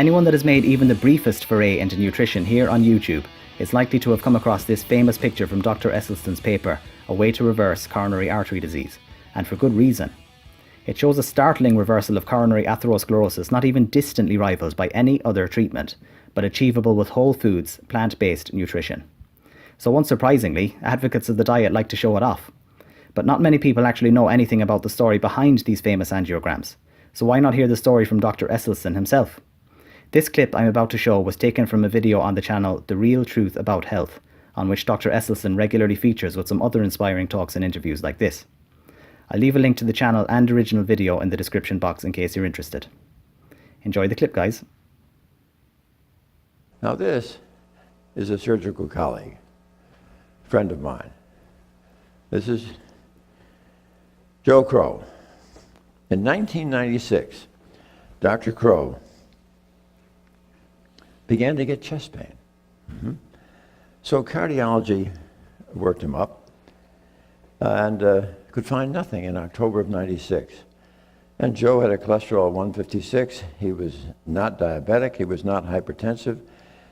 Anyone that has made even the briefest foray into nutrition here on YouTube is likely to have come across this famous picture from Dr. Esselstyn's paper, A Way to Reverse Coronary Artery Disease, and for good reason. It shows a startling reversal of coronary atherosclerosis not even distantly rivaled by any other treatment, but achievable with whole foods, plant-based nutrition. So unsurprisingly, advocates of the diet like to show it off. But not many people actually know anything about the story behind these famous angiograms. So why not hear the story from Dr. Esselstyn himself? This clip I'm about to show was taken from a video on the channel The Real Truth About Health, on which Dr. Esselstyn regularly features with some other inspiring talks and interviews like this. I'll leave a link to the channel and original video in the description box in case you're interested. Enjoy the clip, guys. Now this is a surgical colleague, friend of mine. This is Joe Crow. In 1996, Dr. Crow began to get chest pain. So cardiology worked him up and could find nothing in October of 96. And Joe had a cholesterol of 156. He was not diabetic. He was not hypertensive.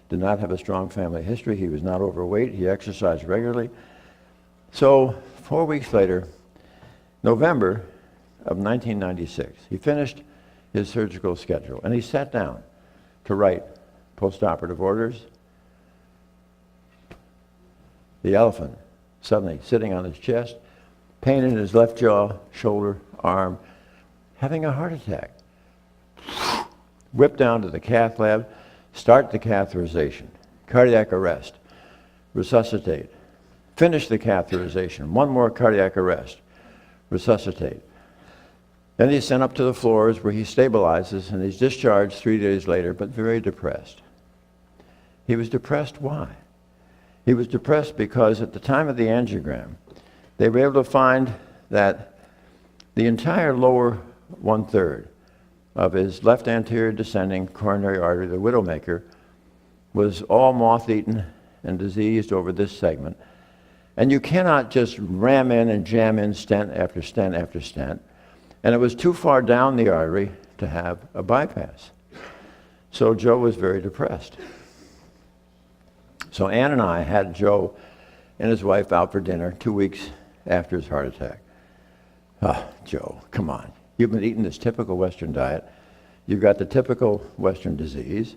Did not have a strong family history. He was not overweight. He exercised regularly. So 4 weeks later, November of 1996, he finished his surgical schedule and he sat down to write postoperative orders. The elephant suddenly sitting on his chest, pain in his left jaw, shoulder, arm, having a heart attack. Whip down to the cath lab, start the catheterization, cardiac arrest, resuscitate, finish the catheterization, one more cardiac arrest, resuscitate. Then he's sent up to the floors where he stabilizes and he's discharged 3 days later, but very depressed. He was depressed, why? He was depressed because at the time of the angiogram, they were able to find that the entire lower 1/3 of his left anterior descending coronary artery, the widowmaker, was all moth-eaten and diseased over this segment. And you cannot just ram in and jam in stent after stent after stent. And it was too far down the artery to have a bypass. So Joe was very depressed. So Ann and I had Joe and his wife out for dinner 2 weeks after his heart attack. Ah, Joe, come on. You've been eating this typical Western diet. You've got the typical Western disease.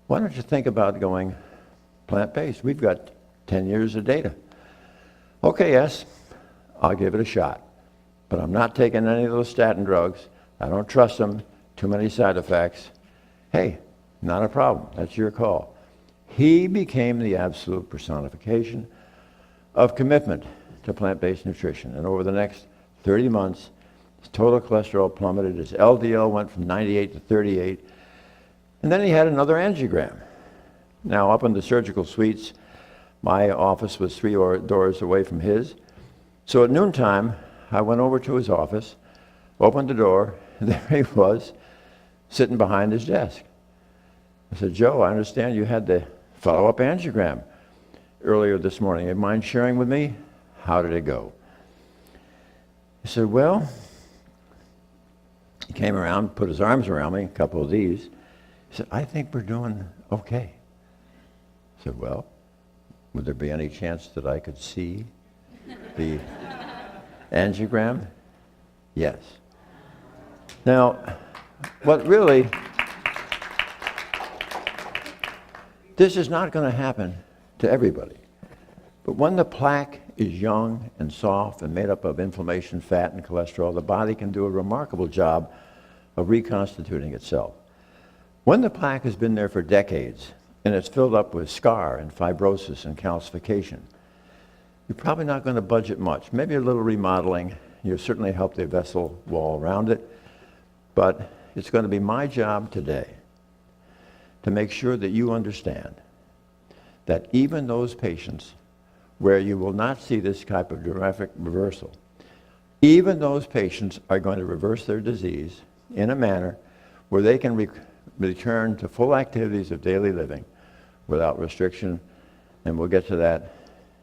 Why don't you think about going plant-based? We've got 10 years of data. Okay, yes, I'll give it a shot. But I'm not taking any of those statin drugs. I don't trust them. Too many side effects. Hey, not a problem. That's your call. He became the absolute personification of commitment to plant-based nutrition. And over the next 30 months, his total cholesterol plummeted. His LDL went from 98 to 38. And then he had another angiogram. Now, up in the surgical suites, my office was 3 doors away from his. So at noontime, I went over to his office, opened the door, and there he was, sitting behind his desk. I said, Joe, I understand you had the follow-up angiogram earlier this morning. You mind sharing with me? How did it go? He said, well, he came around, put his arms around me, a couple of these. He said, I think we're doing okay. I said, well, would there be any chance that I could see the angiogram? Yes. Now, what really, this is not going to happen to everybody. But when the plaque is young and soft and made up of inflammation, fat, and cholesterol, the body can do a remarkable job of reconstituting itself. When the plaque has been there for decades and it's filled up with scar and fibrosis and calcification, you're probably not going to budge it much. Maybe a little remodeling. You'll certainly help the vessel wall around it. But it's going to be my job today to make sure that you understand that even those patients where you will not see this type of dramatic reversal, even those patients are going to reverse their disease in a manner where they can return to full activities of daily living without restriction. And we'll get to that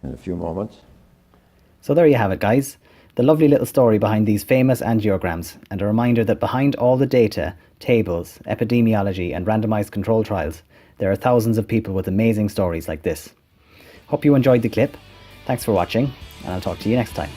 in a few moments. So there you have it, guys. The lovely little story behind these famous angiograms, and a reminder that behind all the data, tables, epidemiology and randomized control trials, there are thousands of people with amazing stories like this. Hope you enjoyed the clip. Thanks for watching, and I'll talk to you next time.